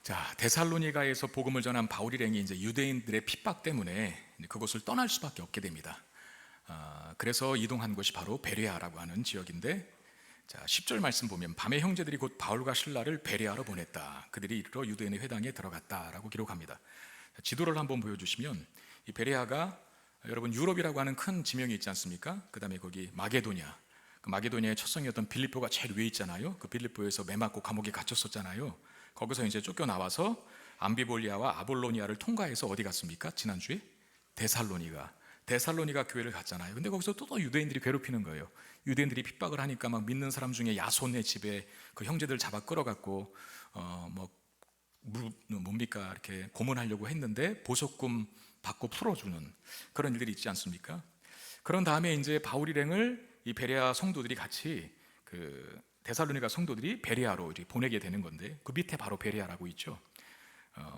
자, 데살로니가에서 복음을 전한 바울 일행이 이제 유대인들의 핍박 때문에 그곳을 떠날 수밖에 없게 됩니다. 그래서 이동한 곳이 바로 베레아라고 하는 지역인데, 자, 10절 말씀 보면 밤에 형제들이 곧 바울과 실라를 베레아로 보냈다. 그들이 이르러 유대인의 회당에 들어갔다라고 기록합니다. 지도를 한번 보여주시면 이 베레아가 여러분 유럽이라고 하는 큰 지명이 있지 않습니까? 그 다음에 거기 마게도냐, 그 마게도냐의 첫 성이었던 빌립보가 제일 위에 있잖아요. 그 빌립보에서 매 맞고 감옥에 갇혔었잖아요. 거기서 이제 쫓겨나와서 암비볼리아와 아볼로니아를 통과해서 어디 갔습니까? 지난주에 데살로니가 교회를 갔잖아요. 근데 거기서 또 유대인들이 괴롭히는 거예요. 유대인들이 핍박을 하니까 막 믿는 사람 중에 야손의 집에 그 형제들 잡아 끌어갖고 뭡니까 이렇게 고문하려고 했는데 보석금 받고 풀어주는 그런 일들이 있지 않습니까? 그런 다음에 이제 바울 일행을 이 베레아 성도들이 같이 데살로니가 성도들이 베레아로 이렇게 보내게 되는 건데, 그 밑에 바로 베레아라고 있죠.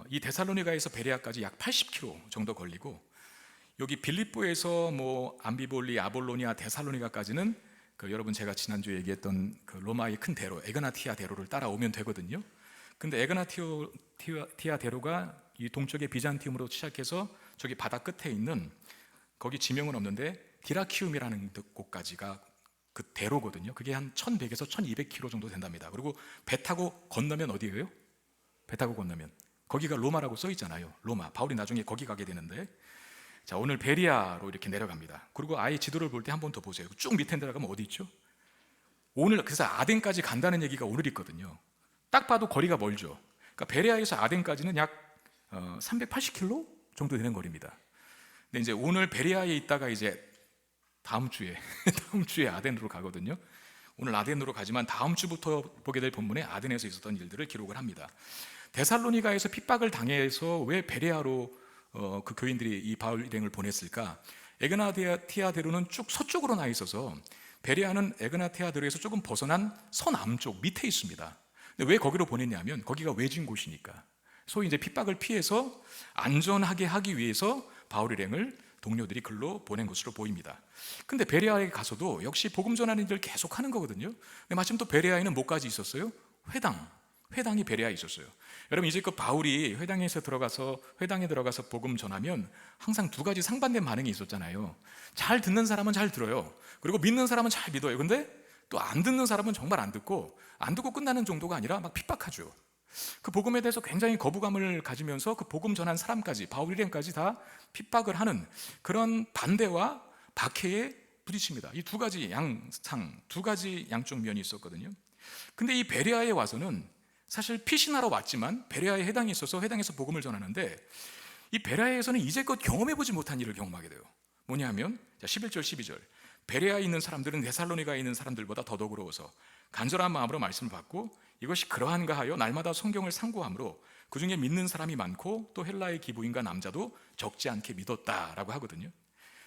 이 데살로니가에서 베레아까지 약 80km 정도 걸리고, 여기 빌립보에서 암비볼리, 아볼로니아, 데살로니가까지는 여러분 제가 지난주에 얘기했던 그 로마의 큰 대로 에그나티아 대로를 따라오면 되거든요. 근데 에그나티아 대로가 이 동쪽의 비잔티움으로 시작해서 저기 바다 끝에 있는, 거기 지명은 없는데 디라키움이라는 곳까지가 그 대로거든요. 그게 한 1100에서 1200km 정도 된답니다. 그리고 배 타고 건너면 어디예요? 배 타고 건너면 거기가 로마라고 써 있잖아요. 로마. 바울이 나중에 거기 가게 되는데, 자, 오늘 베리아로 이렇게 내려갑니다. 그리고 아예 지도를 볼 때 한 번 더 보세요. 쭉 밑에 내려가면 어디 있죠? 오늘 그래서 아덴까지 간다는 얘기가 오늘 있거든요. 딱 봐도 거리가 멀죠. 그러니까 베레아에서 아덴까지는 약 380km 정도 되는 거리입니다. 근데 이제 오늘 베레아에 있다가 이제 다음 주에 아덴으로 가거든요. 오늘 아덴으로 가지만 다음 주부터 보게 될 본문에 아덴에서 있었던 일들을 기록을 합니다. 데살로니가에서 핍박을 당해서 왜 베레아로 그 교인들이 이 바울 일행을 보냈을까? 에그나티아 대로는 쭉 서쪽으로 나 있어서 베레아는 에그나티아 대로에서 조금 벗어난 서남쪽 밑에 있습니다. 근데 왜 거기로 보냈냐면 거기가 외진 곳이니까, 소위 이제 핍박을 피해서 안전하게 하기 위해서 바울 일행을 동료들이 글로 보낸 것으로 보입니다. 근데 베레아에 가서도 역시 복음 전하는 일을 계속 하는 거거든요. 근데 마침 또 베레아에는 뭐까지 있었어요? 회당이 베레아에 있었어요. 여러분 이제 그 바울이 회당에 들어가서 복음 전하면 항상 두 가지 상반된 반응이 있었잖아요. 잘 듣는 사람은 잘 들어요. 그리고 믿는 사람은 잘 믿어요. 근데 또 안 듣는 사람은 정말 안 듣고 끝나는 정도가 아니라 막 핍박하죠. 그 복음에 대해서 굉장히 거부감을 가지면서 그 복음 전한 사람까지, 바울 일행까지 다 핍박을 하는 그런 반대와 박해에 부딪힙니다. 이 두 가지 양쪽 면이 있었거든요. 근데 이 베레아에 와서는 사실 피신하러 왔지만 베레아에 해당이 있어서 회당에서 복음을 전하는데, 이 베레아에서는 이제껏 경험해보지 못한 일을 경험하게 돼요. 뭐냐면 11절 12절, 베레아에 있는 사람들은 데살로니가에 있는 사람들보다 더 더불어서 간절한 마음으로 말씀을 받고 이것이 그러한가 하여 날마다 성경을 상고함으로 그 중에 믿는 사람이 많고 또 헬라의 기부인과 남자도 적지 않게 믿었다라고 하거든요.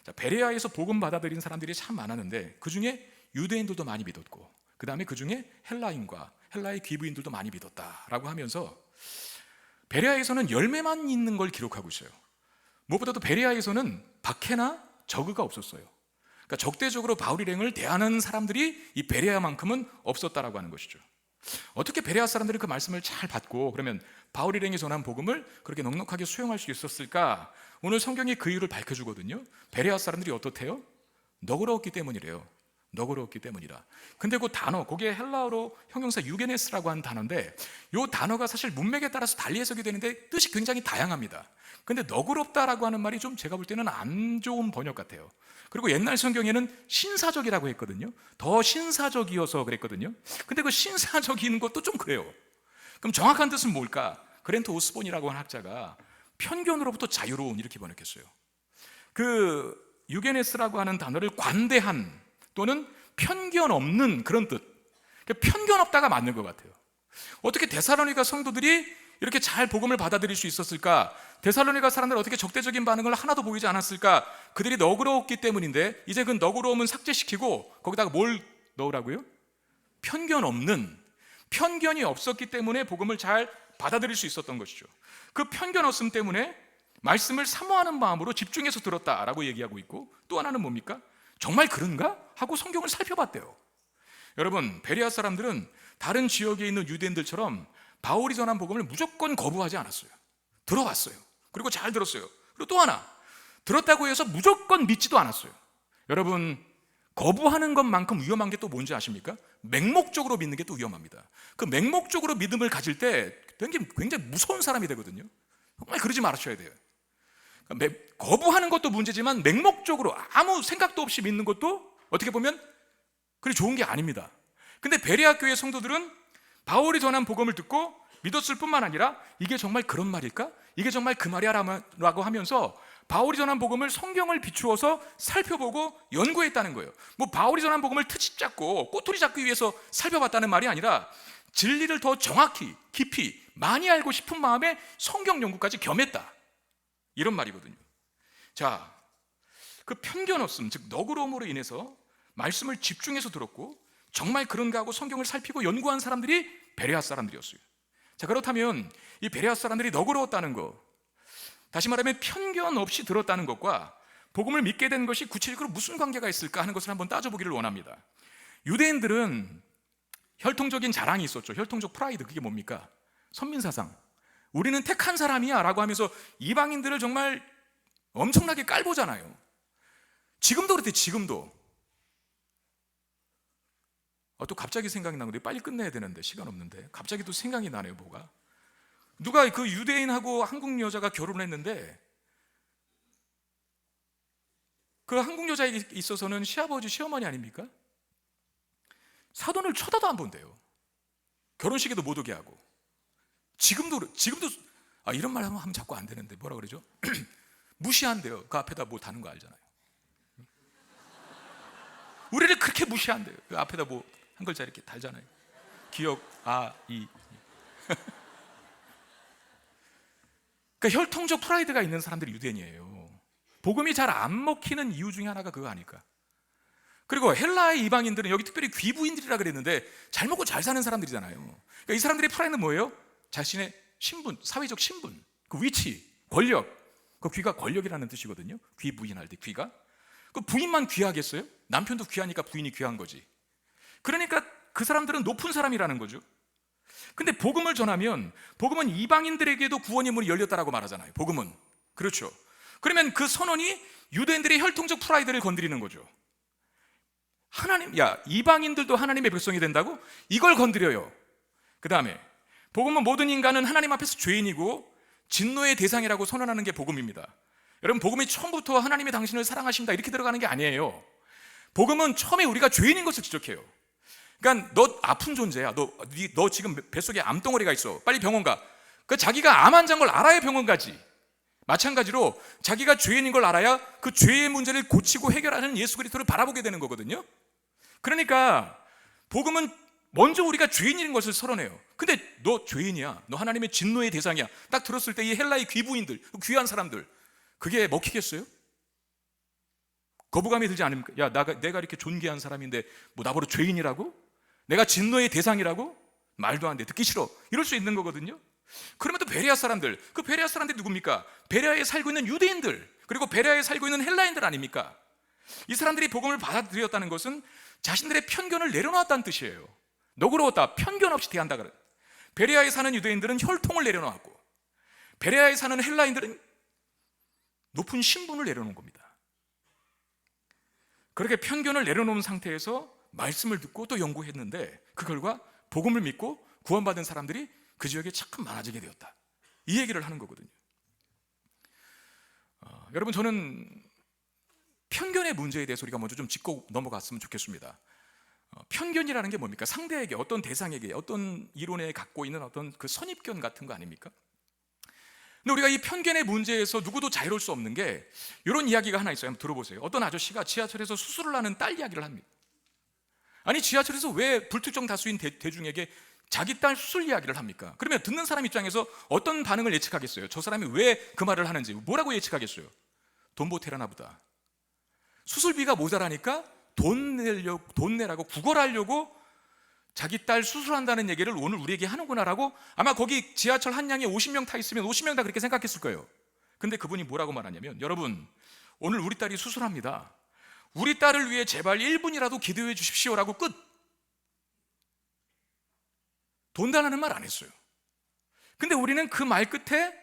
자, 베레아에서 복음 받아들인 사람들이 참 많았는데 그 중에 유대인들도 많이 믿었고, 그 다음에 그 중에 헬라의 귀부인들도 많이 믿었다라고 하면서 베레아에서는 열매만 있는 걸 기록하고 있어요. 무엇보다도 베레아에서는 박해나 저그가 없었어요. 그러니까 적대적으로 바울 일행을 대하는 사람들이 이 베레아만큼은 없었다라고 하는 것이죠. 어떻게 베레아 사람들이 그 말씀을 잘 받고 그러면 바울 일행이 전한 복음을 그렇게 넉넉하게 수용할 수 있었을까? 오늘 성경이 그 이유를 밝혀주거든요. 베레아 사람들이 어떻대요? 너그러웠기 때문이래요. 너그러웠기 때문이라. 근데 그 단어, 거기에 헬라어로 형용사 유게네스라고 하는 단어인데, 이 단어가 사실 문맥에 따라서 달리 해석이 되는데 뜻이 굉장히 다양합니다. 근데 너그럽다라고 하는 말이 좀 제가 볼 때는 안 좋은 번역 같아요. 그리고 옛날 성경에는 신사적이라고 했거든요. 더 신사적이어서 그랬거든요. 근데 그 신사적인 것도 좀 그래요. 그럼 정확한 뜻은 뭘까? 그랜트 오스본이라고 하는 학자가 편견으로부터 자유로운 이렇게 번역했어요. 그 유게네스라고 하는 단어를 관대한 또는 편견 없는 그런 뜻, 편견 없다가 맞는 것 같아요. 어떻게 데살로니가 성도들이 이렇게 잘 복음을 받아들일 수 있었을까? 데살로니가 사람들 어떻게 적대적인 반응을 하나도 보이지 않았을까? 그들이 너그러웠기 때문인데, 이제 그 너그러움은 삭제시키고 거기다가 뭘 넣으라고요? 편견이 없었기 때문에 복음을 잘 받아들일 수 있었던 것이죠. 그 편견 없음 때문에 말씀을 사모하는 마음으로 집중해서 들었다라고 얘기하고 있고, 또 하나는 뭡니까? 정말 그런가? 하고 성경을 살펴봤대요. 여러분, 베레아 사람들은 다른 지역에 있는 유대인들처럼 바울이 전한 복음을 무조건 거부하지 않았어요. 들어왔어요. 그리고 잘 들었어요. 그리고 또 하나, 들었다고 해서 무조건 믿지도 않았어요. 여러분, 거부하는 것만큼 위험한 게 또 뭔지 아십니까? 맹목적으로 믿는 게 또 위험합니다. 그 맹목적으로 믿음을 가질 때 굉장히 무서운 사람이 되거든요. 정말 그러지 말으셔야 돼요. 그러니까 거부하는 것도 문제지만 맹목적으로 아무 생각도 없이 믿는 것도 어떻게 보면 그리 좋은 게 아닙니다. 근데 베레아 교회 성도들은 바울이 전한 복음을 듣고 믿었을 뿐만 아니라 이게 정말 그런 말일까? 이게 정말 그 말이야? 라고 하면서 바울이 전한 복음을 성경을 비추어서 살펴보고 연구했다는 거예요. 뭐 바울이 전한 복음을 트집 잡고 꼬투리 잡기 위해서 살펴봤다는 말이 아니라 진리를 더 정확히, 깊이, 많이 알고 싶은 마음에 성경 연구까지 겸했다, 이런 말이거든요. 자, 그 편견 없음, 즉 너그러움으로 인해서 말씀을 집중해서 들었고 정말 그런가 하고 성경을 살피고 연구한 사람들이 베레아 사람들이었어요. 자, 그렇다면 이 베레아 사람들이 너그러웠다는 거, 다시 말하면 편견 없이 들었다는 것과 복음을 믿게 된 것이 구체적으로 무슨 관계가 있을까 하는 것을 한번 따져보기를 원합니다. 유대인들은 혈통적인 자랑이 있었죠. 혈통적 프라이드, 그게 뭡니까? 선민사상. 우리는 택한 사람이야 라고 하면서 이방인들을 정말 엄청나게 깔보잖아요. 지금도 그렇대, 지금도. 또 갑자기 생각이 나는데 빨리 끝내야 되는데 시간 없는데 갑자기 또 생각이 나네요. 뭐가? 누가 그 유대인하고 한국 여자가 결혼을 했는데 그 한국 여자에 있어서는 시아버지 시어머니 아닙니까? 사돈을 쳐다도 안 본대요. 결혼식에도 못 오게 하고. 지금도 이런 말 하면 자꾸 안 되는데 뭐라 그러죠? 무시한대요. 그 앞에다 뭐 다는 거 알잖아요. 우리를 그렇게 무시한대요. 그 앞에다 뭐 한 글자 이렇게 달잖아요. 기억, 이. 그러니까 혈통적 프라이드가 있는 사람들이 유대인이에요. 복음이 잘 안 먹히는 이유 중에 하나가 그거 아닐까. 그리고 헬라의 이방인들은 여기 특별히 귀부인들이라 그랬는데 잘 먹고 잘 사는 사람들이잖아요. 그러니까 이 사람들의 프라이드는 뭐예요? 자신의 신분, 사회적 신분, 그 위치, 권력. 그 귀가 권력이라는 뜻이거든요. 귀부인할 때 귀가. 그 부인만 귀하겠어요? 남편도 귀하니까 부인이 귀한 거지. 그러니까 그 사람들은 높은 사람이라는 거죠. 근데 복음을 전하면 복음은 이방인들에게도 구원의 문이 열렸다라고 말하잖아요. 복음은. 그렇죠. 그러면 그 선언이 유대인들의 혈통적 프라이드를 건드리는 거죠. 이방인들도 하나님의 백성이 된다고? 이걸 건드려요. 그 다음에 복음은 모든 인간은 하나님 앞에서 죄인이고 진노의 대상이라고 선언하는 게 복음입니다. 여러분, 복음이 처음부터 하나님이 당신을 사랑하신다 이렇게 들어가는 게 아니에요. 복음은 처음에 우리가 죄인인 것을 지적해요. 그러니까 너 아픈 존재야. 너 지금 뱃속에 암덩어리가 있어. 빨리 병원 가. 그 자기가 암 환자인 걸 알아야 병원 가지. 마찬가지로 자기가 죄인인 걸 알아야 그 죄의 문제를 고치고 해결하는 예수 그리스도를 바라보게 되는 거거든요. 그러니까 복음은 먼저 우리가 죄인인 것을 선언해요. 근데 너 죄인이야. 너 하나님의 진노의 대상이야. 딱 들었을 때 이 헬라의 귀부인들, 귀한 사람들, 그게 먹히겠어요? 거부감이 들지 않습니까? 내가 이렇게 존귀한 사람인데 뭐 나보고 죄인이라고? 내가 진노의 대상이라고? 말도 안 돼. 듣기 싫어. 이럴 수 있는 거거든요. 그러면 또 베레아 사람들, 그 베레아 사람들이 누굽니까? 베레아에 살고 있는 유대인들, 그리고 베레아에 살고 있는 헬라인들 아닙니까? 이 사람들이 복음을 받아들였다는 것은 자신들의 편견을 내려놓았다는 뜻이에요. 너그러웠다, 편견 없이 대한다. 베레아에 사는 유대인들은 혈통을 내려놓았고 베레아에 사는 헬라인들은 높은 신분을 내려놓은 겁니다. 그렇게 편견을 내려놓은 상태에서 말씀을 듣고 또 연구했는데 그 결과 복음을 믿고 구원받은 사람들이 그 지역에 참 많아지게 되었다, 이 얘기를 하는 거거든요. 여러분, 저는 편견의 문제에 대해서 우리가 먼저 좀 짚고 넘어갔으면 좋겠습니다. 편견이라는 게 뭡니까? 상대에게, 어떤 대상에게, 어떤 이론에 갖고 있는 어떤 그 선입견 같은 거 아닙니까? 근데 우리가 이 편견의 문제에서 누구도 자유로울 수 없는 게 이런 이야기가 하나 있어요. 한번 들어보세요. 어떤 아저씨가 지하철에서 수술을 하는 딸 이야기를 합니다. 아니, 지하철에서 왜 불특정 다수인 대중에게 자기 딸 수술 이야기를 합니까? 그러면 듣는 사람 입장에서 어떤 반응을 예측하겠어요? 저 사람이 왜 그 말을 하는지 뭐라고 예측하겠어요? 돈 보태려나 보다. 수술비가 모자라니까 돈 내라고 구걸하려고 자기 딸 수술한다는 얘기를 오늘 우리에게 하는구나라고, 아마 거기 지하철 한 양에 50명 타 있으면 50명 다 그렇게 생각했을 거예요. 근데 그분이 뭐라고 말하냐면, 여러분, 오늘 우리 딸이 수술합니다. 우리 딸을 위해 제발 1분이라도 기도해 주십시오라고 끝. 돈 달라는 말 안 했어요. 우리는 그 말 끝에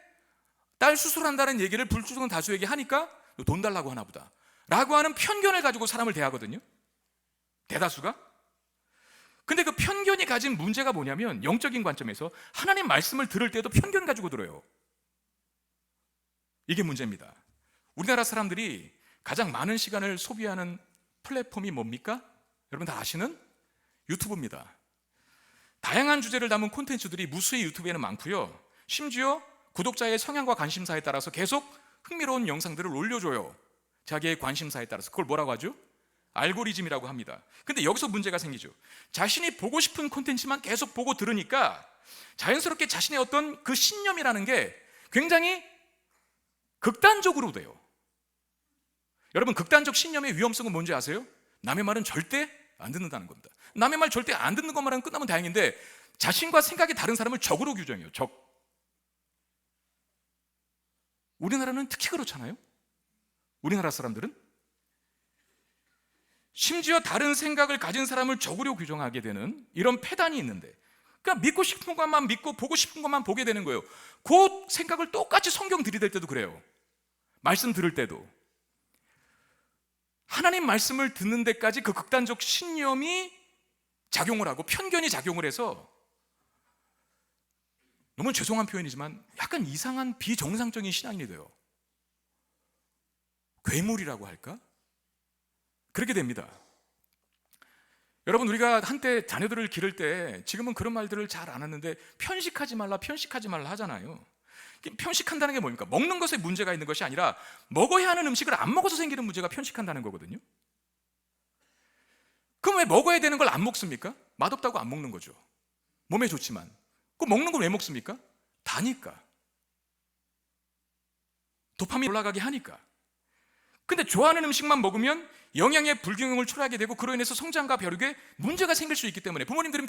딸 수술한다는 얘기를 불주둥 다수에게 하니까 너 돈 달라고 하나 보다 라고 하는 편견을 가지고 사람을 대하거든요, 대다수가. 근데 그 편견이 가진 문제가 뭐냐면, 영적인 관점에서 하나님 말씀을 들을 때도 편견 가지고 들어요. 이게 문제입니다. 우리나라 사람들이 가장 많은 시간을 소비하는 플랫폼이 뭡니까? 여러분 다 아시는 유튜브입니다. 다양한 주제를 담은 콘텐츠들이 무수히 유튜브에는 많고요, 심지어 구독자의 성향과 관심사에 따라서 계속 흥미로운 영상들을 올려줘요. 자기의 관심사에 따라서. 그걸 뭐라고 하죠? 알고리즘이라고 합니다. 근데 여기서 문제가 생기죠. 자신이 보고 싶은 콘텐츠만 계속 보고 들으니까 자연스럽게 자신의 어떤 그 신념이라는 게 굉장히 극단적으로 돼요. 여러분, 극단적 신념의 위험성은 뭔지 아세요? 남의 말은 절대 안 듣는다는 겁니다. 남의 말 절대 안 듣는 것만은 끝나면 다행인데, 자신과 생각이 다른 사람을 적으로 규정해요. 적. 우리나라는 특히 그렇잖아요. 우리나라 사람들은 심지어 다른 생각을 가진 사람을 적으로 규정하게 되는 이런 패단이 있는데, 그러니까 믿고 싶은 것만 믿고 보고 싶은 것만 보게 되는 거예요. 그 생각을 똑같이 성경 들이댈 때도 그래요. 말씀 들을 때도 하나님 말씀을 듣는 데까지 그 극단적 신념이 작용을 하고 편견이 작용을 해서, 너무 죄송한 표현이지만 약간 이상한 비정상적인 신앙인이 돼요. 괴물이라고 할까? 그렇게 됩니다. 여러분, 우리가 한때 자녀들을 기를 때 지금은 그런 말들을 잘 안 하는데 편식하지 말라 하잖아요. 편식한다는 게 뭡니까? 먹는 것에 문제가 있는 것이 아니라 먹어야 하는 음식을 안 먹어서 생기는 문제가 편식한다는 거거든요. 그럼 왜 먹어야 되는 걸 안 먹습니까? 맛없다고 안 먹는 거죠. 몸에 좋지만. 그 먹는 걸 왜 먹습니까? 다니까. 도파민 올라가게 하니까. 근데 좋아하는 음식만 먹으면 영양의 불균형을 초래하게 되고, 그로 인해서 성장과 벼룩에 문제가 생길 수 있기 때문에 부모님들은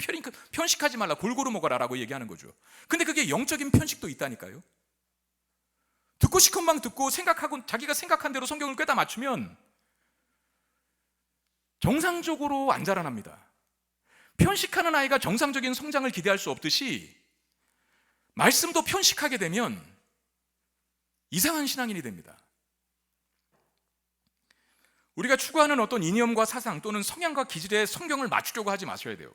편식하지 말라, 골고루 먹어라 라고 얘기하는 거죠. 근데 그게 영적인 편식도 있다니까요. 듣고 싶은 만 듣고 생각하고 자기가 생각한 대로 성경을 꿰다 맞추면 정상적으로 안 자라납니다. 편식하는 아이가 정상적인 성장을 기대할 수 없듯이, 말씀도 편식하게 되면 이상한 신앙인이 됩니다. 우리가 추구하는 어떤 이념과 사상 또는 성향과 기질에 성경을 맞추려고 하지 마셔야 돼요.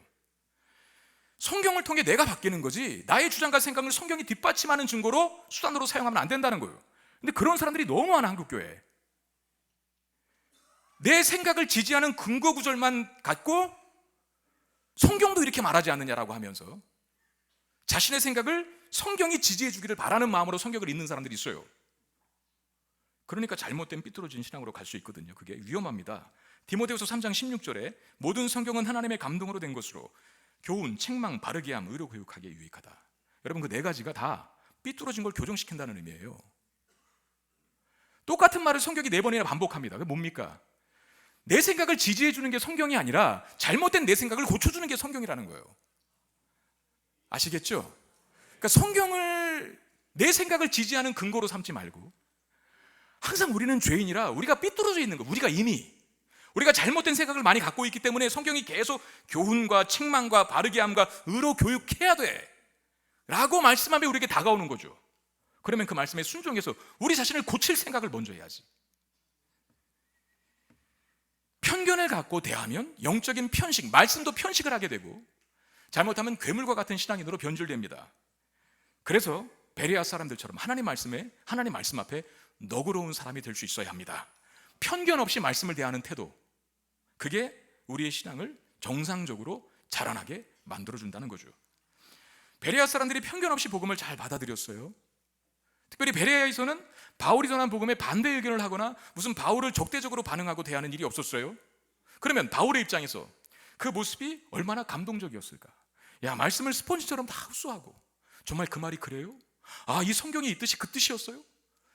성경을 통해 내가 바뀌는 거지, 나의 주장과 생각을 성경이 뒷받침하는 증거로 수단으로 사용하면 안 된다는 거예요. 근데 그런 사람들이 너무 많아, 한국교회에. 내 생각을 지지하는 근거 구절만 갖고 성경도 이렇게 말하지 않느냐라고 하면서 자신의 생각을 성경이 지지해 주기를 바라는 마음으로 성경을 읽는 사람들이 있어요. 그러니까 잘못된 삐뚤어진 신앙으로 갈 수 있거든요. 그게 위험합니다. 디모데후서 3장 16절에 모든 성경은 하나님의 감동으로 된 것으로 교훈, 책망, 바르게 함, 의로 교육하기에 유익하다. 여러분, 그 네 가지가 다 삐뚤어진 걸 교정시킨다는 의미예요. 똑같은 말을 성경이 4번이나 반복합니다. 그게 뭡니까? 내 생각을 지지해 주는 게 성경이 아니라 잘못된 내 생각을 고쳐주는 게 성경이라는 거예요. 아시겠죠? 그러니까 성경을 내 생각을 지지하는 근거로 삼지 말고, 항상 우리는 죄인이라 우리가 삐뚤어져 있는 거, 우리가 잘못된 생각을 많이 갖고 있기 때문에 성경이 계속 교훈과 책망과 바르게 함과 의로 교육해야 돼 라고 말씀하며 우리에게 다가오는 거죠. 그러면 그 말씀에 순종해서 우리 자신을 고칠 생각을 먼저 해야지. 편견을 갖고 대하면 영적인 편식, 말씀도 편식을 하게 되고, 잘못하면 괴물과 같은 신앙인으로 변질됩니다. 그래서 베레아 사람들처럼 하나님 말씀 앞에 너그러운 사람이 될 수 있어야 합니다. 편견 없이 말씀을 대하는 태도, 그게 우리의 신앙을 정상적으로 자라나게 만들어준다는 거죠. 베레아 사람들이 편견 없이 복음을 잘 받아들였어요. 특별히 베레아에서는 바울이 전한 복음에 반대 의견을 하거나 무슨 바울을 적대적으로 반응하고 대하는 일이 없었어요. 그러면 바울의 입장에서 그 모습이 얼마나 감동적이었을까. 야, 말씀을 스펀지처럼 다 흡수하고, 정말 그 말이 그래요? 아, 이 성경이 이 뜻이 그 뜻이었어요?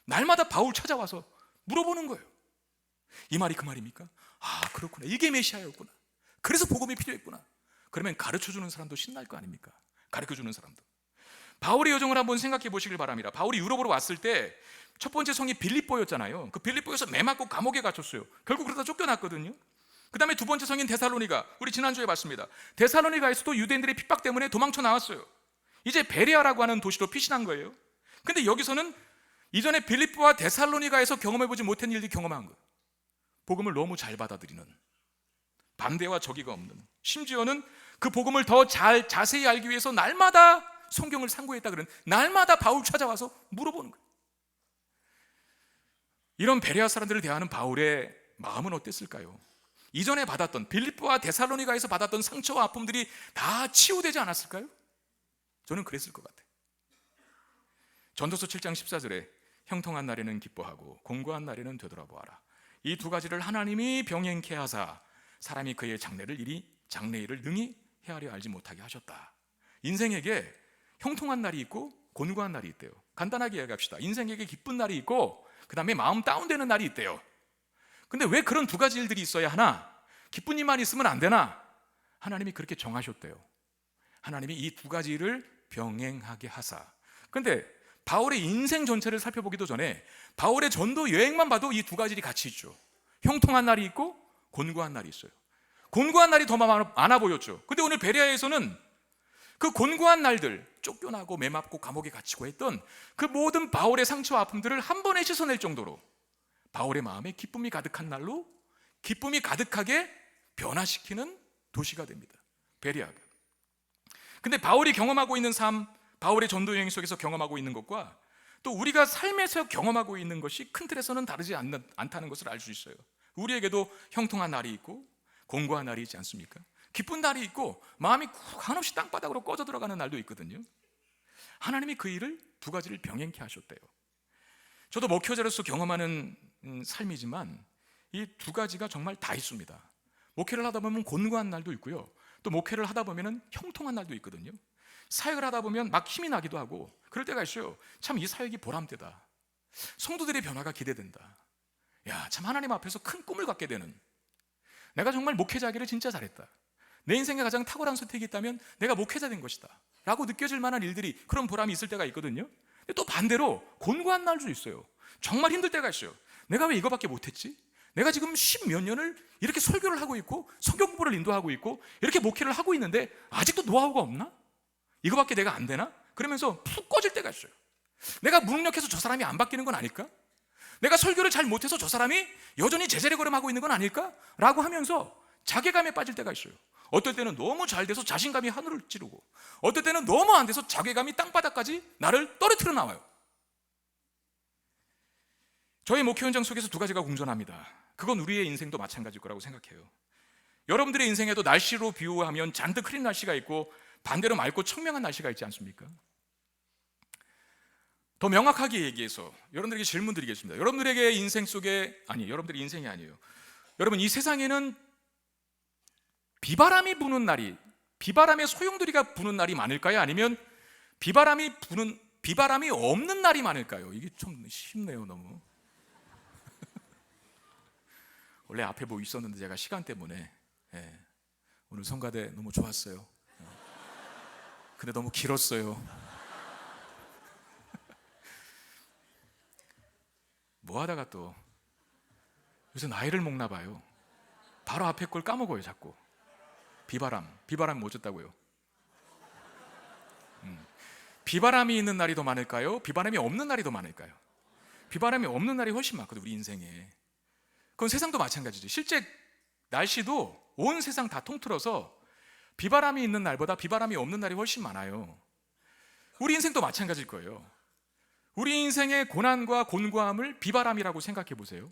날마다 바울 찾아와서 물어보는 거예요. 이 말이 그 말입니까? 아, 그렇구나, 이게 메시아였구나, 그래서 복음이 필요했구나. 그러면 가르쳐주는 사람도 신날 거 아닙니까? 가르쳐주는 사람도. 바울의 여정을 한번 생각해 보시길 바랍니다. 바울이 유럽으로 왔을 때 첫 번째 성이 빌립보였잖아요. 그 빌립보에서 매 맞고 감옥에 갇혔어요. 결국 그러다 쫓겨났거든요. 그 다음에 두 번째 성인 데살로니가, 우리 지난주에 봤습니다. 데살로니가에서도 유대인들의 핍박 때문에 도망쳐 나왔어요. 이제 베레아라고 하는 도시로 피신한 거예요. 근데 여기서는 이전에 빌립보와 데살로니가에서 경험해보지 못한 일들이 경험한 거예요. 복음을 너무 잘 받아들이는, 반대와 적의가 없는, 심지어는 그 복음을 더 자세히 알기 위해서 날마다 성경을 상고했다 그런, 날마다 바울 찾아와서 물어보는 거예요. 이런 베레아 사람들을 대하는 바울의 마음은 어땠을까요? 이전에 받았던, 빌립보와 데살로니가에서 받았던 상처와 아픔들이 다 치유되지 않았을까요? 저는 그랬을 것 같아요. 전도서 7장 14절에 형통한 날에는 기뻐하고 공고한 날에는 되돌아보아라. 이 두 가지를 하나님이 병행케 하사 사람이 그의 장래일을 능히 헤아려 알지 못하게 하셨다. 인생에게 형통한 날이 있고 곤고한 날이 있대요. 간단하게 이야기합시다. 인생에게 기쁜 날이 있고 그 다음에 마음 다운되는 날이 있대요. 근데 왜 그런 두 가지 일들이 있어야 하나? 기쁜 일만 있으면 안 되나? 하나님이 그렇게 정하셨대요. 하나님이 이 두 가지를 병행하게 하사. 근데 바울의 인생 전체를 살펴보기도 전에 바울의 전도 여행만 봐도 이 두 가지가 같이 있죠. 형통한 날이 있고 곤고한 날이 있어요. 곤고한 날이 더 많아 보였죠. 근데 오늘 베레아에서는 그 곤고한 날들, 쫓겨나고 매맞고 감옥에 갇히고 했던 그 모든 바울의 상처와 아픔들을 한 번에 씻어낼 정도로 바울의 마음에 기쁨이 가득한 날로 기쁨이 가득하게 변화시키는 도시가 됩니다. 베레아가. 근데 바울이 경험하고 있는 삶, 바울의 전도 여행 속에서 경험하고 있는 것과 또 우리가 삶에서 경험하고 있는 것이 큰 틀에서는 다르지 않다는 것을 알 수 있어요. 우리에게도 형통한 날이 있고 곤고한 날이 있지 않습니까? 기쁜 날이 있고 마음이 한없이 땅바닥으로 꺼져 들어가는 날도 있거든요. 하나님이 그 일을 두 가지를 병행케 하셨대요. 저도 목회자로서 경험하는 삶이지만 이 두 가지가 정말 다 있습니다. 목회를 하다 보면 곤고한 날도 있고요, 또 목회를 하다 보면 형통한 날도 있거든요. 사역을 하다 보면 막 힘이 나기도 하고 그럴 때가 있어요. 참 이 사역이 보람되다, 성도들의 변화가 기대된다, 야, 참 하나님 앞에서 큰 꿈을 갖게 되는, 내가 정말 목회자기를 진짜 잘했다, 내 인생에 가장 탁월한 선택이 있다면 내가 목회자 된 것이다 라고 느껴질 만한 일들이, 그런 보람이 있을 때가 있거든요. 근데 또 반대로 곤고한 날도 있어요. 정말 힘들 때가 있어요. 내가 왜 이거밖에 못했지? 내가 지금 10몇 년을 이렇게 설교를 하고 있고 성경 공부를 인도하고 있고 이렇게 목회를 하고 있는데 아직도 노하우가 없나? 이거밖에 내가 안 되나? 그러면서 푹 꺼질 때가 있어요. 내가 무능력해서 저 사람이 안 바뀌는 건 아닐까? 내가 설교를 잘 못해서 저 사람이 여전히 제자리 걸음하고 있는 건 아닐까? 라고 하면서 자괴감에 빠질 때가 있어요. 어떨 때는 너무 잘 돼서 자신감이 하늘을 찌르고, 어떨 때는 너무 안 돼서 자괴감이 땅바닥까지 나를 떨어뜨려 나와요. 저희 목회 현장 속에서 두 가지가 공존합니다. 그건 우리의 인생도 마찬가지일 거라고 생각해요. 여러분들의 인생에도 날씨로 비유하면 잔뜩 흐린 날씨가 있고 반대로 맑고 청명한 날씨가 있지 않습니까? 더 명확하게 얘기해서 여러분들에게 질문 드리겠습니다. 여러분들에게 인생 속에, 여러분들의 인생이 아니에요. 여러분, 이 세상에는 비바람이 부는 날이, 비바람의 소용돌이가 부는 날이 많을까요? 아니면 비바람이 없는 날이 많을까요? 이게 좀 쉽네요, 너무. 원래 앞에 뭐 있었는데 제가 시간 때문에, 오늘 성가대 너무 좋았어요. 근데 너무 길었어요. 뭐 하다가 또 요새 나이를 먹나 봐요. 바로 앞에 걸 까먹어요, 자꾸. 비바람 못 줬다고요. 비바람이 있는 날이 더 많을까요? 비바람이 없는 날이 더 많을까요? 비바람이 없는 날이 훨씬 많거든요, 우리 인생에. 그건 세상도 마찬가지죠. 실제 날씨도 온 세상 다 통틀어서 비바람이 있는 날보다 비바람이 없는 날이 훨씬 많아요. 우리 인생도 마찬가지일 거예요. 우리 인생의 고난과 곤고함을 비바람이라고 생각해 보세요.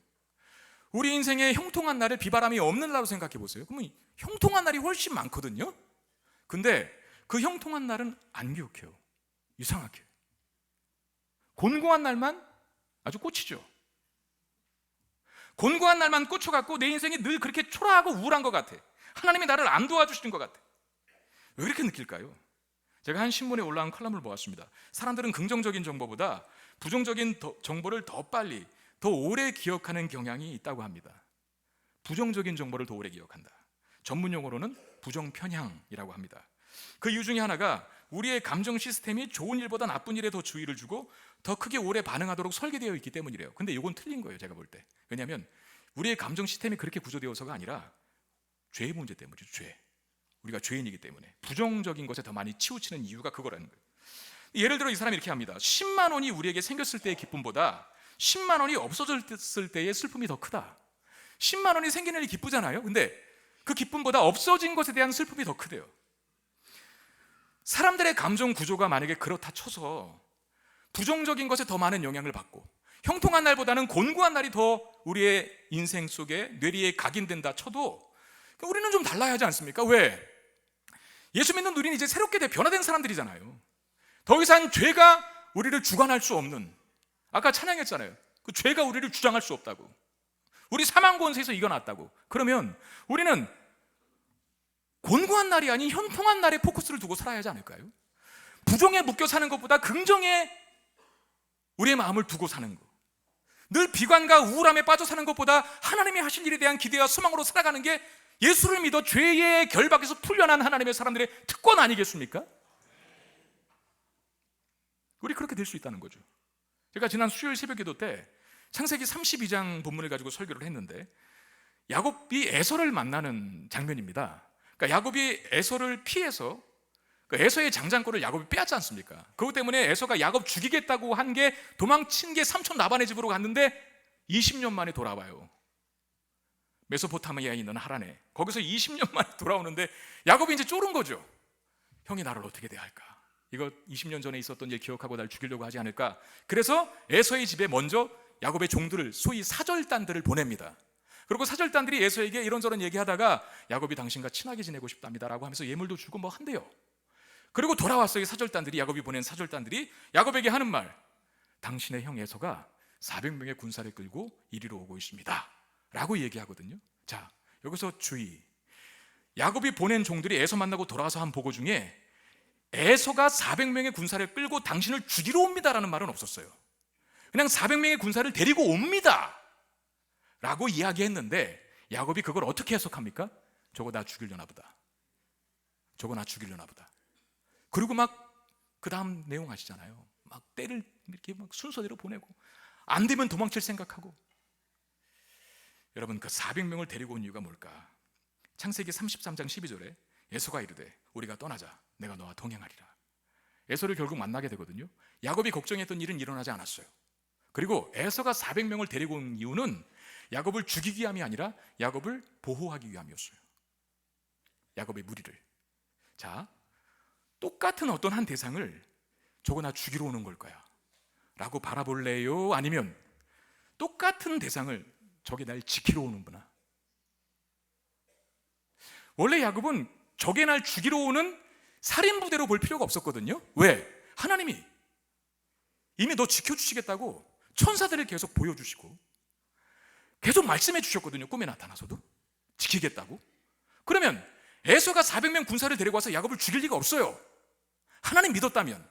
우리 인생의 형통한 날을 비바람이 없는 날로 생각해 보세요. 그러면 형통한 날이 훨씬 많거든요. 근데 그 형통한 날은 안 기억해요. 이상하게. 곤고한 날만 아주 꽂히죠. 곤고한 날만 꽂혀갖고 내 인생이 늘 그렇게 초라하고 우울한 것 같아. 하나님이 나를 안 도와주시는 것 같아. 왜 그렇게 느낄까요? 제가 한 신문에 올라온 칼럼을 보았습니다. 사람들은 긍정적인 정보보다 부정적인 정보를 더 빨리, 더 오래 기억하는 경향이 있다고 합니다. 부정적인 정보를 더 오래 기억한다. 전문 용어로는 부정편향이라고 합니다. 그 이유 중에 하나가 우리의 감정 시스템이 좋은 일보다 나쁜 일에 더 주의를 주고 더 크게 오래 반응하도록 설계되어 있기 때문이래요. 근데 이건 틀린 거예요, 제가 볼 때. 왜냐하면 우리의 감정 시스템이 그렇게 구조되어서가 아니라 죄의 문제 때문이죠. 죄. 우리가 죄인이기 때문에 부정적인 것에 더 많이 치우치는 이유가 그거라는 거예요. 예를 들어 이 사람이 이렇게 합니다. 10만 원이 우리에게 생겼을 때의 기쁨보다 10만 원이 없어졌을 때의 슬픔이 더 크다. 10만 원이 생기는 일이 기쁘잖아요. 근데 그 기쁨보다 없어진 것에 대한 슬픔이 더 크대요. 사람들의 감정 구조가 만약에 그렇다 쳐서 부정적인 것에 더 많은 영향을 받고 형통한 날보다는 곤고한 날이 더 우리의 인생 속에 뇌리에 각인된다 쳐도 우리는 좀 달라야 하지 않습니까? 왜? 예수 믿는 우리는 이제 새롭게 변화된 사람들이잖아요. 더 이상 죄가 우리를 주관할 수 없는, 아까 찬양했잖아요. 그 죄가 우리를 주장할 수 없다고. 우리 사망 권세에서 이겨났다고. 그러면 우리는 곤고한 날이 아닌 현통한 날에 포커스를 두고 살아야 하지 않을까요? 부정에 묶여 사는 것보다 긍정에 우리의 마음을 두고 사는 것, 늘 비관과 우울함에 빠져 사는 것보다 하나님이 하실 일에 대한 기대와 소망으로 살아가는 게 예수를 믿어 죄의 결박에서 풀려난 하나님의 사람들의 특권 아니겠습니까? 우리 그렇게 될 수 있다는 거죠. 제가 지난 수요일 새벽기도 때 창세기 32장 본문을 가지고 설교를 했는데 야곱이 에서를 만나는 장면입니다. 그러니까 야곱이 에서를 피해서 에서의 장장권을 야곱이 빼앗지 않습니까? 그것 때문에 에서가 야곱 죽이겠다고 한 게 도망친 게 삼촌 라반의 집으로 갔는데 20년 만에 돌아와요. 메소포타미아에 있는 하란에. 거기서 20년 만에 돌아오는데 야곱이 이제 쫄은 거죠. 형이 나를 어떻게 대할까? 이거 20년 전에 있었던 일 기억하고 날 죽이려고 하지 않을까? 그래서 에서의 집에 먼저 야곱의 종들을, 소위 사절단들을 보냅니다. 그리고 사절단들이 에서에게 이런저런 얘기하다가 야곱이 당신과 친하게 지내고 싶답니다라고 하면서 예물도 주고 뭐 한대요. 그리고 돌아왔어요. 사절단들이, 야곱이 보낸 사절단들이 야곱에게 하는 말, 당신의 형 에서가 400명의 군사를 끌고 이리로 오고 있습니다 라고 얘기하거든요. 자, 여기서 주의. 야곱이 보낸 종들이 에서 만나고 돌아와서 한 보고 중에 에서가 400명의 군사를 끌고 당신을 죽이러 옵니다라는 말은 없었어요. 그냥 400명의 군사를 데리고 옵니다 라고 이야기했는데 야곱이 그걸 어떻게 해석합니까? 저거 나 죽이려나 보다. 저거 나 죽이려나 보다. 그리고 막 그 다음 내용 아시잖아요. 막 때를 이렇게 막 순서대로 보내고 안 되면 도망칠 생각하고. 여러분, 그 400명을 데리고 온 이유가 뭘까? 창세기 33장 12절에 에서가 이르되 우리가 떠나자, 내가 너와 동행하리라. 에서를 결국 만나게 되거든요. 야곱이 걱정했던 일은 일어나지 않았어요. 그리고 에서가 400명을 데리고 온 이유는 야곱을 죽이기 위함이 아니라 야곱을 보호하기 위함이었어요. 야곱의 무리를. 자, 똑같은 어떤 한 대상을 저거 나 죽이러 오는 걸 거야 라고 바라볼래요? 아니면 똑같은 대상을 저게 날 지키러 오는구나. 원래 야곱은 저게 날 죽이러 오는 살인부대로 볼 필요가 없었거든요. 왜? 하나님이 이미 너 지켜주시겠다고 천사들을 계속 보여주시고 계속 말씀해 주셨거든요. 꿈에 나타나서도 지키겠다고. 그러면 에서가 400명 군사를 데리고 와서 야곱을 죽일 리가 없어요. 하나님 믿었다면.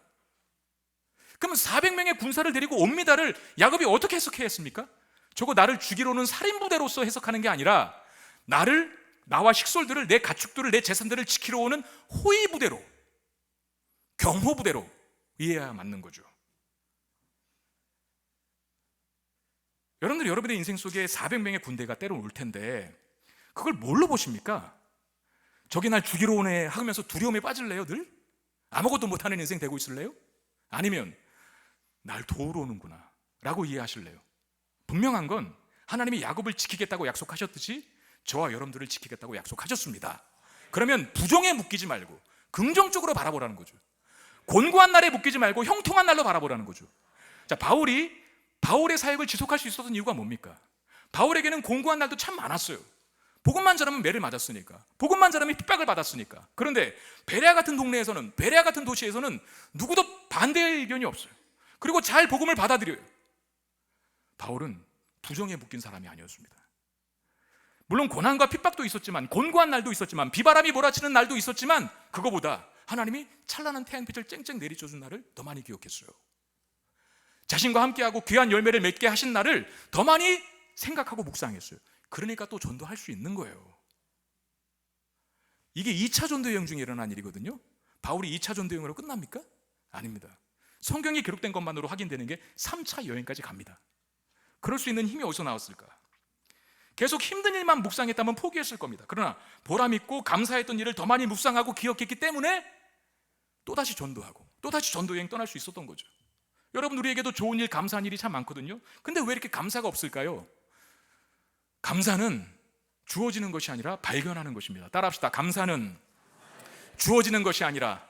그러면 400명의 군사를 데리고 옵니다를 야곱이 어떻게 해석해야 했습니까? 저거 나를 죽이러 오는 살인부대로서 해석하는 게 아니라 나와 식솔들을, 내 가축들을, 내 재산들을 지키러 오는 호위부대로, 경호부대로 이해해야 맞는 거죠. 여러분들의 인생 속에 400명의 군대가 때로 올 텐데 그걸 뭘로 보십니까? 저게 날 죽이러 오네 하면서 두려움에 빠질래요? 늘? 아무것도 못하는 인생 되고 있을래요? 아니면 날 도우러 오는구나 라고 이해하실래요? 분명한 건 하나님이 야곱을 지키겠다고 약속하셨듯이 저와 여러분들을 지키겠다고 약속하셨습니다. 그러면 부정에 묶이지 말고 긍정적으로 바라보라는 거죠. 곤고한 날에 묶이지 말고 형통한 날로 바라보라는 거죠. 자, 바울의 사역을 지속할 수 있었던 이유가 뭡니까? 바울에게는 곤고한 날도 참 많았어요. 복음만 전하면 매를 맞았으니까, 복음만 전하면 핍박을 받았으니까. 그런데 베레아 같은 동네에서는, 베레아 같은 도시에서는 누구도 반대의 의견이 없어요. 그리고 잘 복음을 받아들여요. 바울은 부정에 묶인 사람이 아니었습니다. 물론 고난과 핍박도 있었지만, 곤고한 날도 있었지만, 비바람이 몰아치는 날도 있었지만, 그거보다 하나님이 찬란한 태양빛을 쨍쨍 내리쳐준 날을 더 많이 기억했어요. 자신과 함께하고 귀한 열매를 맺게 하신 날을 더 많이 생각하고 묵상했어요. 그러니까 또 전도할 수 있는 거예요. 이게 2차 전도 여행 중에 일어난 일이거든요. 바울이 2차 전도 여행으로 끝납니까? 아닙니다. 성경이 기록된 것만으로 확인되는 게 3차 여행까지 갑니다. 그럴 수 있는 힘이 어디서 나왔을까? 계속 힘든 일만 묵상했다면 포기했을 겁니다. 그러나 보람 있고 감사했던 일을 더 많이 묵상하고 기억했기 때문에 또다시 전도하고 또다시 전도 여행 떠날 수 있었던 거죠. 여러분, 우리에게도 좋은 일, 감사한 일이 참 많거든요. 근데 왜 이렇게 감사가 없을까요? 감사는 주어지는 것이 아니라 발견하는 것입니다. 따라합시다. 감사는 주어지는 것이 아니라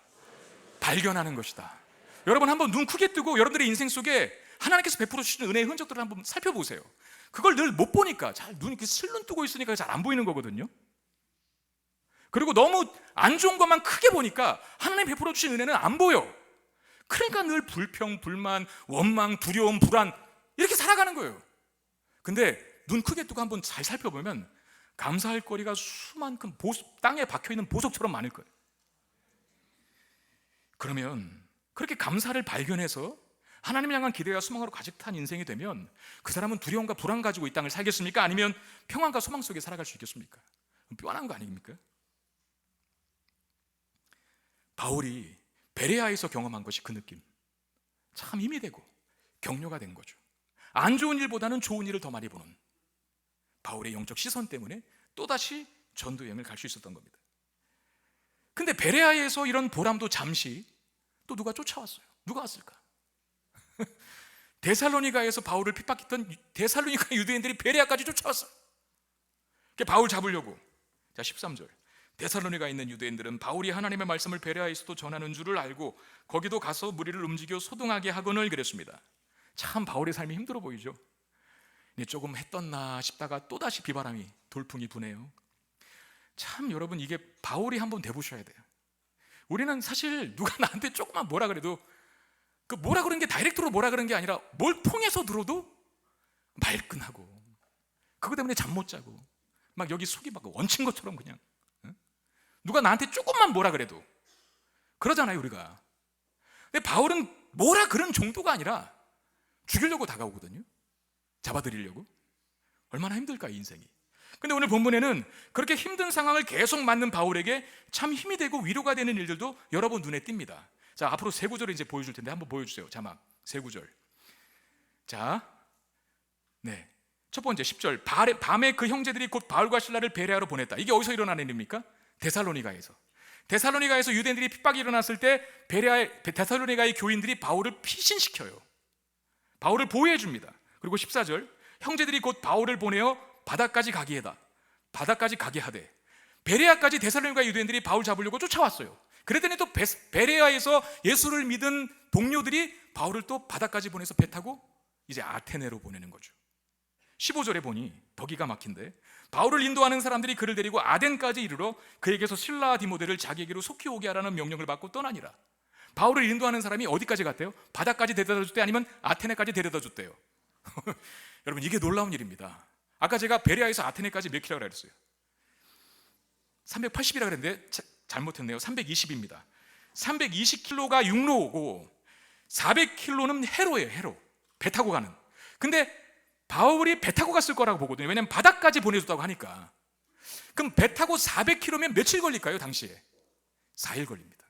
발견하는 것이다. 여러분, 한번 눈 크게 뜨고 여러분들의 인생 속에 하나님께서 베풀어 주시는 은혜의 흔적들을 한번 살펴보세요. 그걸 늘 못 보니까, 잘 눈이 실눈 뜨고 있으니까 잘 안 보이는 거거든요. 그리고 너무 안 좋은 것만 크게 보니까 하나님 베풀어 주신 은혜는 안 보여. 그러니까 늘 불평, 불만, 원망, 두려움, 불안 이렇게 살아가는 거예요. 근데 눈 크게 뜨고 한번 잘 살펴보면 감사할 거리가 수만큼 땅에 박혀있는 보석처럼 많을 거예요. 그러면 그렇게 감사를 발견해서 하나님을 향한 기대와 소망으로 가득 찬 인생이 되면 그 사람은 두려움과 불안 가지고 이 땅을 살겠습니까? 아니면 평안과 소망 속에 살아갈 수 있겠습니까? 뻔한 거 아닙니까? 바울이 베레아에서 경험한 것이 그 느낌, 참 힘이 되고 격려가 된 거죠. 안 좋은 일보다는 좋은 일을 더 많이 보는 바울의 영적 시선 때문에 또다시 전도 여행을 갈 수 있었던 겁니다. 근데 베레아에서 이런 보람도 잠시 또 누가 쫓아왔어요. 누가 왔을까? 데살로니가에서 바울을 핍박했던 데살로니가 유대인들이 베레아까지 쫓아왔어요. 바울 잡으려고. 자, 13절. 데살로니가에 있는 유대인들은 바울이 하나님의 말씀을 베레아에서도 전하는 줄을 알고 거기도 가서 무리를 움직여 소동하게 하거늘 그랬습니다. 참 바울의 삶이 힘들어 보이죠. 조금 했떴나 싶다가 또다시 비바람이 돌풍이 부네요. 참 여러분, 이게 바울이 한번 돼보셔야 돼요. 우리는 사실 누가 나한테 조금만 뭐라 그래도 그 뭐라 그런 게 다이렉트로 뭐라 그런 게 아니라 뭘 통해서 들어도 말끈하고 그거 때문에 잠 못 자고 막 여기 속이 막 얹힌 것처럼 그냥, 응? 누가 나한테 조금만 뭐라 그래도 그러잖아요 우리가. 근데 바울은 뭐라 그런 정도가 아니라 죽이려고 다가오거든요. 잡아들이려고. 얼마나 힘들까 이 인생이. 근데 오늘 본문에는 그렇게 힘든 상황을 계속 맞는 바울에게 참 힘이 되고 위로가 되는 일들도 여러 번 눈에 띕니다. 자, 앞으로 세 구절을 이제 보여줄 텐데 한번 보여주세요. 자막 세 구절. 자, 네, 첫 번째 10절. 밤에 그 형제들이 곧 바울과 실라를 베레아로 보냈다. 이게 어디서 일어나는 일입니까? 데살로니가에서. 데살로니가에서 유대인들이 핍박이 일어났을 때 데살로니가의 교인들이 바울을 피신시켜요. 바울을 보호해 줍니다. 그리고 14절. 형제들이 곧 바울을 보내어 바다까지 가게 하되 베레아까지 데살로니가 유대인들이 바울 잡으려고 쫓아왔어요. 그랬더니 또 베레아에서 예수를 믿은 동료들이 바울을 또 바다까지 보내서 배 타고 이제 아테네로 보내는 거죠. 15절에 보니 더 기가 막힌데 바울을 인도하는 사람들이 그를 데리고 아덴까지 이르러 그에게서 실라와 디모데를 자기에게로 속히 오게 하라는 명령을 받고 떠나니라. 바울을 인도하는 사람이 어디까지 갔대요? 바다까지 데려다 줬대? 아니면 아테네까지 데려다 줬대요? 여러분, 이게 놀라운 일입니다. 아까 제가 베레아에서 아테네까지 몇 킬로라 그랬어요? 380이라 그랬는데 잘못했네요. 320입니다. 320km가 육로고 400km는 해로예요. 해로. 배 타고 가는. 근데 바울이 배 타고 갔을 거라고 보거든요. 왜냐하면 바다까지 보내줬다고 하니까. 그럼 배 타고 400km면 며칠 걸릴까요? 당시에 4일 걸립니다.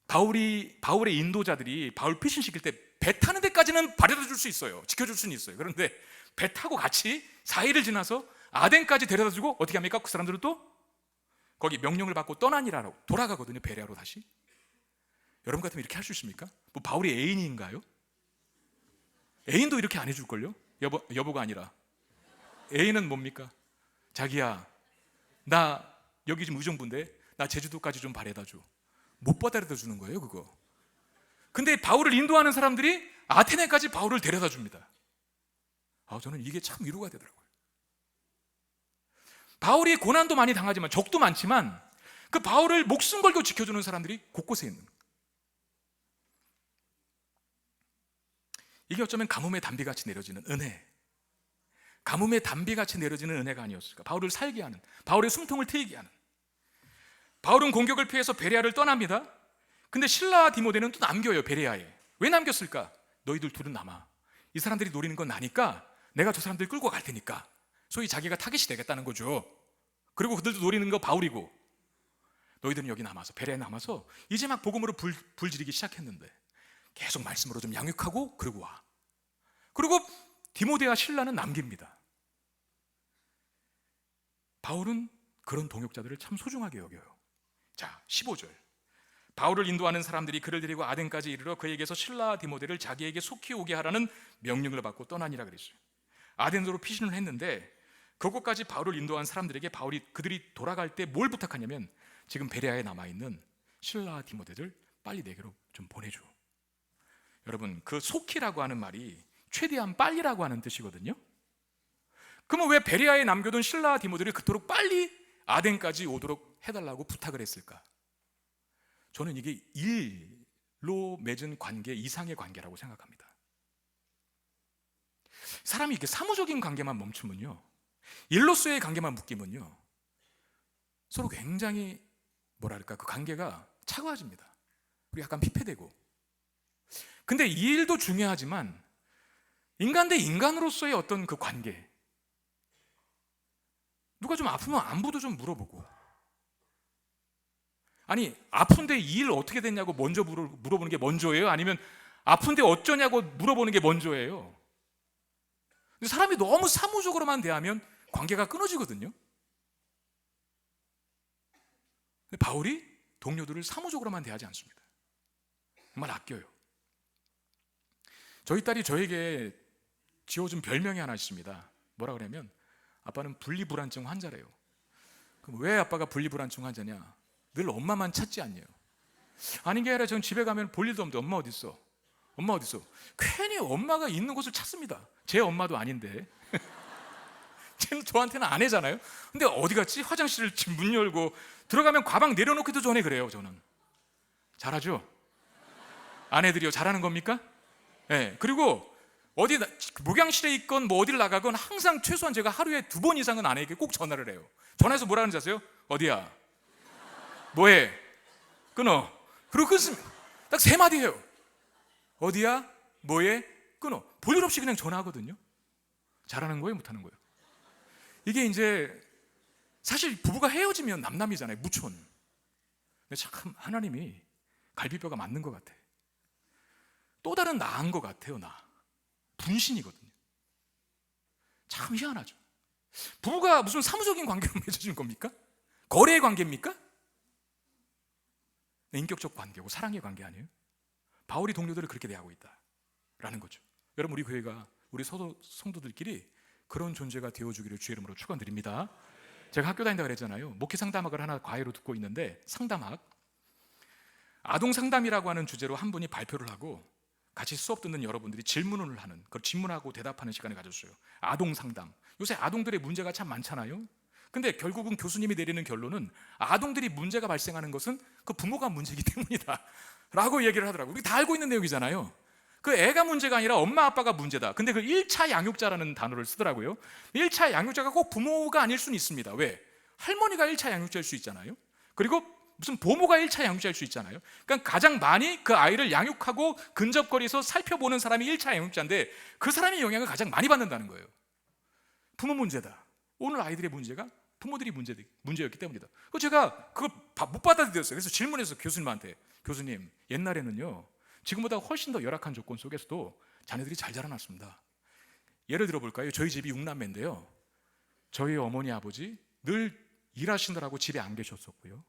바울의 인도자들이 바울 피신시킬 때 배 타는 데까지는 바래다 줄 수 있어요. 지켜줄 수는 있어요. 그런데 배 타고 같이 4일을 지나서 아덴까지 데려다 주고 어떻게 합니까? 그 사람들은 또 거기 명령을 받고 떠나니라고 돌아가거든요. 베레아로 다시. 여러분 같으면 이렇게 할 수 있습니까? 뭐 바울이 애인인가요? 애인도 이렇게 안 해줄걸요? 여보가 아니라 애인은 뭡니까? 자기야, 나 여기 지금 의정부인데 나 제주도까지 좀 바래다 줘. 못 바래다 주는 거예요 그거. 근데 바울을 인도하는 사람들이 아테네까지 바울을 데려다 줍니다. 저는 이게 참 위로가 되더라고요. 바울이 고난도 많이 당하지만 적도 많지만 그 바울을 목숨 걸고 지켜주는 사람들이 곳곳에 있는 거예요. 이게 어쩌면 가뭄의 단비같이 내려지는 은혜, 가뭄의 단비같이 내려지는 은혜가 아니었을까. 바울을 살게 하는, 바울의 숨통을 트이게 하는. 바울은 공격을 피해서 베레아를 떠납니다. 근데 실라와 디모데는 또 남겨요. 베레아에. 왜 남겼을까? 너희들 둘은 남아. 이 사람들이 노리는 건 나니까 내가 저 사람들 끌고 갈 테니까. 소위 자기가 타깃이 되겠다는 거죠. 그리고 그들도 노리는 거 바울이고, 너희들은 여기 남아서, 베레아에 남아서 이제 막 복음으로 불 지르기 시작했는데 계속 말씀으로 좀 양육하고 그러고 와. 그리고 디모데와 실라는 남깁니다. 바울은 그런 동역자들을 참 소중하게 여겨요. 자, 15절. 바울을 인도하는 사람들이 그를 데리고 아덴까지 이르러 그에게서 실라 디모데를 자기에게 속히 오게 하라는 명령을 받고 떠나니라 그랬어요. 아덴으로 피신을 했는데 그곳까지 바울을 인도한 사람들에게 바울이 그들이 돌아갈 때 뭘 부탁하냐면 지금 베레아에 남아있는 실라 디모데들 빨리 내게로 좀 보내줘. 여러분, 그 속히라고 하는 말이 최대한 빨리라고 하는 뜻이거든요. 그러면 왜 베레아에 남겨둔 실라 디모데를 그토록 빨리 아덴까지 오도록 해달라고 부탁을 했을까? 저는 이게 일로 맺은 관계 이상의 관계라고 생각합니다. 사람이 이렇게 사무적인 관계만 멈추면요, 일로서의 관계만 묶이면요, 서로 굉장히 뭐랄까 그 관계가 차가워집니다. 그리고 약간 피폐되고. 근데 이 일도 중요하지만 인간 대 인간으로서의 어떤 그 관계, 누가 좀 아프면 안부도 좀 물어보고, 아니 아픈데 이 일 어떻게 됐냐고 먼저 물어보는 게 먼저예요? 아니면 아픈데 어쩌냐고 물어보는 게 먼저예요? 근데 사람이 너무 사무적으로만 대하면 관계가 끊어지거든요. 근데 바울이 동료들을 사무적으로만 대하지 않습니다. 정말 아껴요. 저희 딸이 저에게 지어준 별명이 하나 있습니다. 뭐라 그러냐면 아빠는 분리불안증 환자래요. 그럼 왜 아빠가 분리불안증 환자냐? 늘 엄마만 찾지 않냐요. 아닌 게 아니라 전 집에 가면 볼 일도 없는데 엄마 어디 있어? 엄마 어디 있어? 괜히 엄마가 있는 곳을 찾습니다. 제 엄마도 아닌데. 저한테는 아내잖아요. 근데 어디 갔지? 화장실 문 열고 들어가면 가방 내려놓기도 전에 그래요. 저는 잘하죠? 아내들이요, 잘하는 겁니까? 네. 그리고 어디 목양실에 있건 뭐 어디를 나가건 항상 최소한 제가 하루에 2번 이상은 아내에게 꼭 전화를 해요. 전화해서 뭐라 하는지 아세요? 어디야? 뭐해? 끊어. 그리고 끊습니다. 딱 3마디 해요. 어디야? 뭐해? 끊어. 볼일 없이 그냥 전화하거든요. 잘하는 거예요? 못하는 거예요? 이게 이제 사실 부부가 헤어지면 남남이잖아요. 무촌. 근데 참 하나님이 갈비뼈가 맞는 것 같아. 또 다른 나인 것 같아요. 나 분신이거든요. 참 희한하죠. 부부가 무슨 사무적인 관계로 맺어진 겁니까? 거래의 관계입니까? 인격적 관계고 사랑의 관계 아니에요? 바울이 동료들을 그렇게 대하고 있다라는 거죠. 여러분, 우리 교회가 우리 성도들끼리 그런 존재가 되어주기를 주의 이름으로 축원드립니다. 제가 학교 다닌다고 그랬잖아요. 목회 상담학을 하나 과외로 듣고 있는데 상담학, 아동 상담이라고 하는 주제로 한 분이 발표를 하고 같이 수업 듣는 여러분들이 질문을 하는, 그걸 질문하고 대답하는 시간을 가졌어요. 아동 상담. 요새 아동들의 문제가 참 많잖아요. 근데 결국은 교수님이 내리는 결론은 아동들이 문제가 발생하는 것은 그 부모가 문제이기 때문이다 라고 얘기를 하더라고요. 우리 다 알고 있는 내용이잖아요. 그 애가 문제가 아니라 엄마 아빠가 문제다. 근데 그 1차 양육자라는 단어를 쓰더라고요. 1차 양육자가 꼭 부모가 아닐 수는 있습니다. 왜? 할머니가 1차 양육자일 수 있잖아요. 그리고 무슨 보모가 1차 양육자일 수 있잖아요. 그러니까 가장 많이 그 아이를 양육하고 근접거리에서 살펴보는 사람이 1차 양육자인데 그 사람이 영향을 가장 많이 받는다는 거예요. 부모 문제다. 오늘 아이들의 문제가 부모들이 문제였기 때문이다. 제가 그걸 못 받아들였어요. 그래서 질문해서 교수님한테, 교수님, 옛날에는요 지금보다 훨씬 더 열악한 조건 속에서도 자녀들이 잘 자라났습니다. 예를 들어볼까요? 저희 집이 6남매인데요 저희 어머니 아버지 늘 일하시느라고 집에 안 계셨었고요,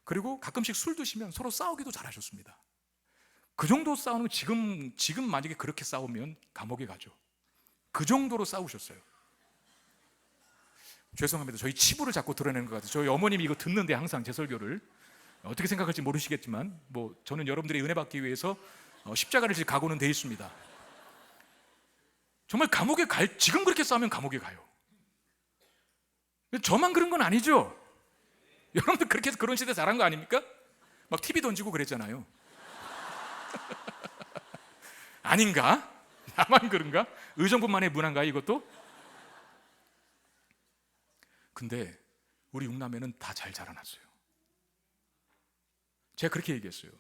그리고 가끔씩 술 드시면 서로 싸우기도 잘하셨습니다. 그 정도 싸우는, 지금 만약에 그렇게 싸우면 감옥에 가죠. 그 정도로 싸우셨어요. 죄송합니다. 저희 치부를 자꾸 드러내는 것 같아요. 저희 어머님이 이거 듣는데 항상 제 설교를 어떻게 생각할지 모르시겠지만 저는 여러분들의 은혜 받기 위해서 십자가를 질 각오는 돼 있습니다. 정말 감옥에 지금 그렇게 싸우면 감옥에 가요. 저만 그런 건 아니죠? 여러분들 그렇게 해서 그런 시대 잘한 거 아닙니까? 막 TV 던지고 그랬잖아요. 아닌가? 나만 그런가? 의정부만의 문화인가 이것도? 근데 우리 6남매는 다 잘 자라났어요. 제가 그렇게 얘기했어요.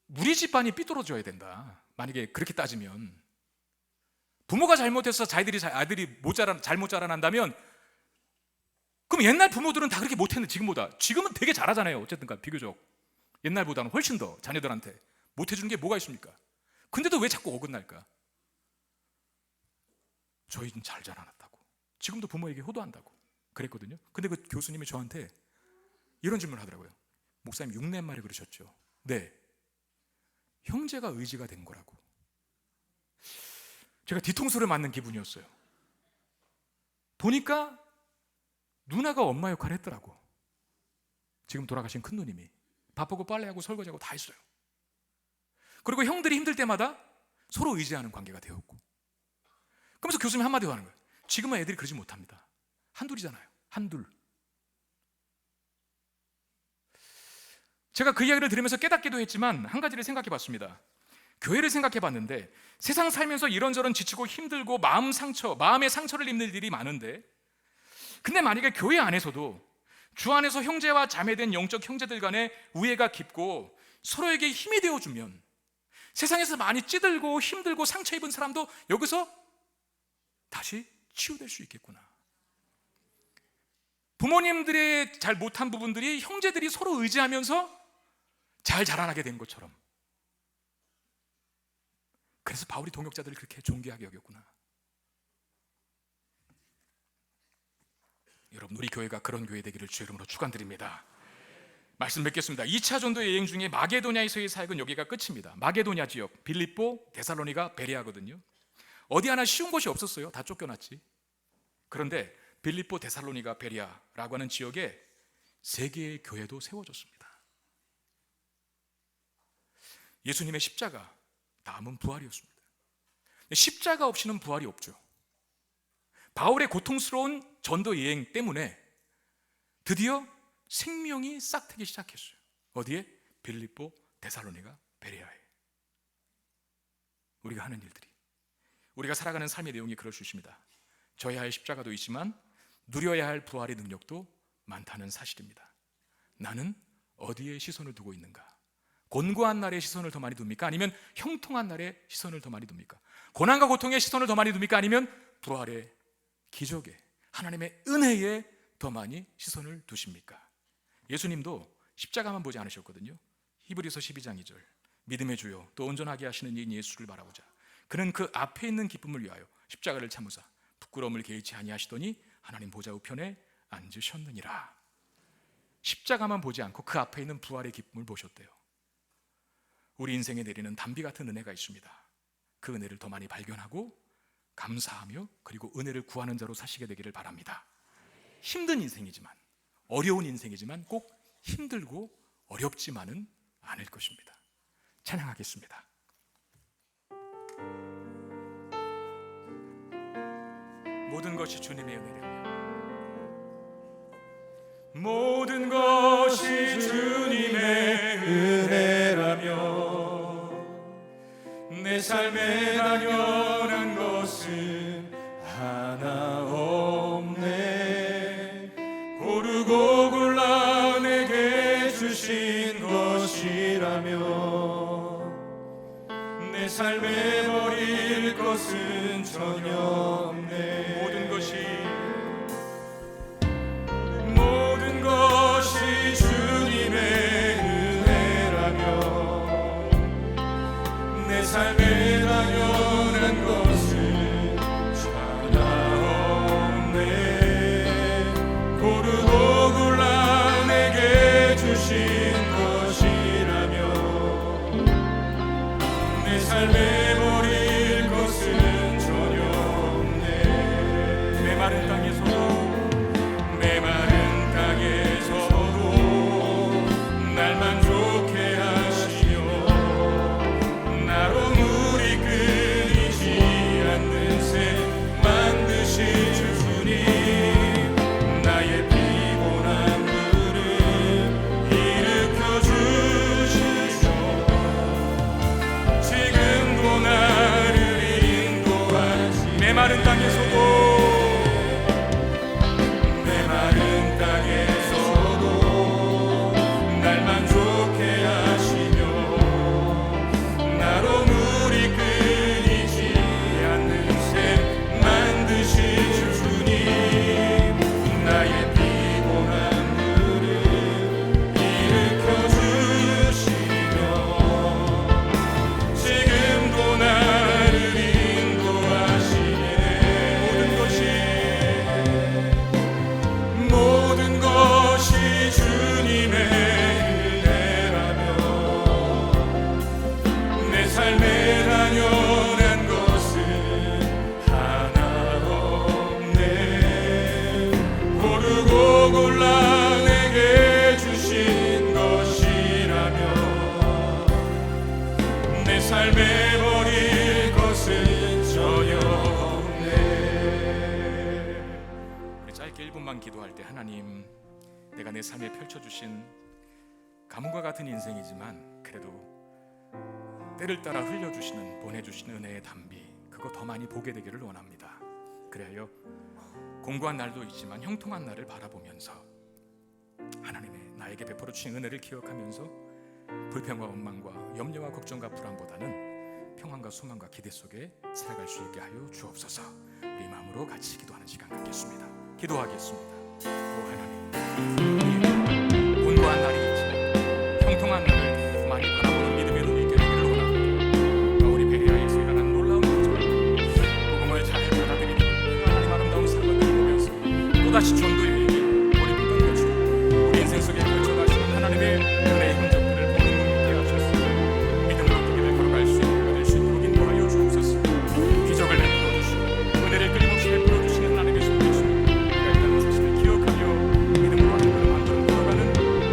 우리 집안이 삐뚤어져야 된다. 만약에 그렇게 따지면 부모가 잘못해서 아들이 잘못 자라난다면 그럼 옛날 부모들은 다 그렇게 못했는데 지금은 되게 잘하잖아요. 어쨌든 비교적 옛날보다는 훨씬 더 자녀들한테 못해주는 게 뭐가 있습니까? 근데도 왜 자꾸 어긋날까? 저희는 잘 자라났다고, 지금도 부모에게 효도한다고 그랬거든요. 근데 그 교수님이 저한테 이런 질문을 하더라고요. 목사님 6년 만에 그러셨죠. 네, 형제가 의지가 된 거라고. 제가 뒤통수를 맞는 기분이었어요. 보니까 누나가 엄마 역할을 했더라고. 지금 돌아가신 큰누님이 밥하고 빨래하고 설거지하고 다 했어요. 그리고 형들이 힘들 때마다 서로 의지하는 관계가 되었고, 그러면서 교수님이 한마디 하는 거예요. 지금은 애들이 그러지 못합니다. 한둘이잖아요. 한둘. 제가 그 이야기를 들으면서 깨닫기도 했지만 한 가지를 생각해 봤습니다. 교회를 생각해 봤는데 세상 살면서 이런저런 지치고 힘들고 마음의 상처를 입는 일이 많은데, 근데 만약에 교회 안에서도 주 안에서 형제와 자매된 영적 형제들 간의 우애가 깊고 서로에게 힘이 되어주면 세상에서 많이 찌들고 힘들고 상처 입은 사람도 여기서 다시 치유될 수 있겠구나. 부모님들의 잘 못한 부분들이 형제들이 서로 의지하면서 잘 자라나게 된 것처럼, 그래서 바울이 동역자들을 그렇게 존귀하게 여겼구나. 여러분, 우리 교회가 그런 교회 되기를 주의 이름으로 축원드립니다. 말씀 뵙겠습니다. 2차 전도 여행 중에 마게도냐에서의 사역은 여기가 끝입니다. 마게도냐 지역, 빌립보, 데살로니가, 베레아거든요. 어디 하나 쉬운 곳이 없었어요. 다 쫓겨났지. 그런데 빌립보, 데살로니가, 베레아라고 하는 지역에 3개의 교회도 세워졌습니다. 예수님의 십자가, 다음은 부활이었습니다. 십자가 없이는 부활이 없죠. 바울의 고통스러운 전도 여행 때문에 드디어 생명이 싹트기 시작했어요. 어디에? 빌립보, 데살로니가, 베레아에. 우리가 하는 일들이, 우리가 살아가는 삶의 내용이 그럴 수 있습니다. 져야 할 십자가도 있지만 누려야 할 부활의 능력도 많다는 사실입니다. 나는 어디에 시선을 두고 있는가? 곤고한 날에 시선을 더 많이 둡니까? 아니면 형통한 날에 시선을 더 많이 둡니까? 고난과 고통에 시선을 더 많이 둡니까? 아니면 부활의 기적에, 하나님의 은혜에 더 많이 시선을 두십니까? 예수님도 십자가만 보지 않으셨거든요. 히브리서 12장 2절, 믿음의 주요 또 온전하게 하시는 이인 예수를 바라보자. 그는 그 앞에 있는 기쁨을 위하여 십자가를 참으사 부끄러움을 개의치 아니하시더니 하나님 보좌 우편에 앉으셨느니라. 십자가만 보지 않고 그 앞에 있는 부활의 기쁨을 보셨대요. 우리 인생에 내리는 단비 같은 은혜가 있습니다. 그 은혜를 더 많이 발견하고 감사하며 그리고 은혜를 구하는 자로 사시게 되기를 바랍니다. 힘든 인생이지만, 어려운 인생이지만 꼭 힘들고 어렵지만은 않을 것입니다. 찬양하겠습니다. 모든 것이 주님의 은혜라며, 모든 것이 주님의 은혜라며, 내 삶에 당연한 것은 하나 없네. 고르고 골라 내게 주신 것이라며, 내 삶에 버릴 것은 전혀 없네. 모든 것이 주님의 은혜라며, 내 삶에 당연한 것은 하나 없네. 고르고 골라 내게 주신 것이라며, 내 삶에 버릴 것은 전혀 없네. 메마른 땅에서도 날 만족해 하시오. 나로 물이 끊이지 않는 새 만드신 주님, 나의 피곤한 무릎 일으켜 주시오. 지금도 삶에 버릴 것은 전혀 없네. 우리 짧게 1분만 기도할 때, 하나님, 내가 내 삶에 펼쳐주신 가뭄과 같은 인생이지만 그래도 때를 따라 흘려주시는, 보내주시는 은혜의 담비, 그거 더 많이 보게 되기를 원합니다. 그래요, 공고한 날도 있지만 형통한 날을 바라보면서 하나님의 나에게 베풀어 주신 은혜를 기억하면서 불평과 원망과 염려와 걱정과 불안보다는 평안과 소망과 기대 속에 살아갈 수 있게 하여 주옵소서. 우리 마음으로 같이 기도하는 시간 갖겠습니다. 기도하겠습니다. 오 하나님, 공고한 날이 있지만 형통한 날을 더 많이 바라보는 믿음의 눈이 있게 되기를 원합니다. 우리 베레아에서 일어난 놀라운 기적, 복음을 잘 받아들이는 하나님 아름다운 사건들을 보면서 또다시 전도의 일이 우리 믿는 것이 우리 인생 속에 펼쳐가시는 하나님의 은혜의 흔적들을 보는 눈이 있게 하셔서 믿음으로 그 길을 걸어갈 수 있는 될 수 있도록 인도하여 주옵소서. 기적을 베풀어 주시고 은혜를 끊임없이 베풀어 주시는 하나님의 손되신 우리가 있다는 사실을 기억하며 믿음으로 한 걸음 한 걸음 걸어가는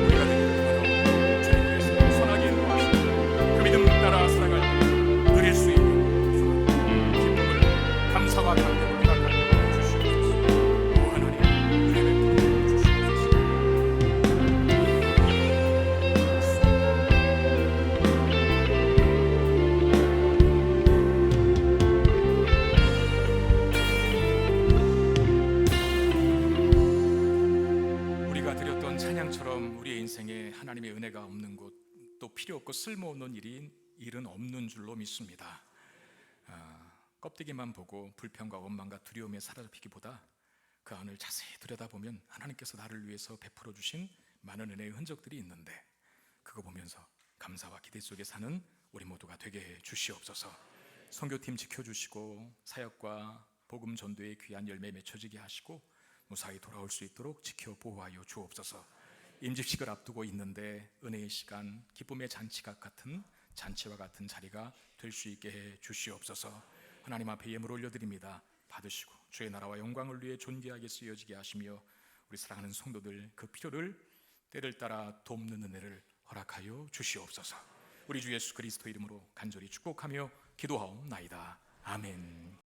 우리가 되기를 원하오니 주님께서 선하게 인도하시고 그 믿음 따라 살아갈 때 누릴 수 있는 기쁨을, 감사와 감격을 허락하여 주시옵소서. 오 하나님, 은혜 베풀어 주시옵소서. 우리가 드렸던 찬양처럼 우리의 인생에 하나님의 은혜가 없는 곳, 또 필요 없고 쓸모없는 일은 없는 줄로 믿습니다. 껍데기만 보고 불평과 원망과 두려움에 사로잡히기보다 그 안을 자세히 들여다보면 하나님께서 나를 위해서 베풀어 주신 많은 은혜의 흔적들이 있는데 그거 보면서 감사와 기대 속에 사는 우리 모두가 되게 해 주시옵소서. 선교팀 지켜주시고 사역과 복음 전도의 귀한 열매 맺혀지게 하시고 무사히 돌아올 수 있도록 지켜 보호하여 주옵소서. 임직식을 앞두고 있는데 은혜의 시간, 기쁨의 잔치와 같은 자리가 될 수 있게 해 주시옵소서. 하나님 앞에 예물 올려드립니다. 받으시고 주의 나라와 영광을 위해 존귀하게 쓰여지게 하시며 우리 사랑하는 성도들 그 필요를 때를 따라 돕는 은혜를 허락하여 주시옵소서. 우리 주 예수 그리스도 이름으로 간절히 축복하며 기도하옵나이다. 아멘.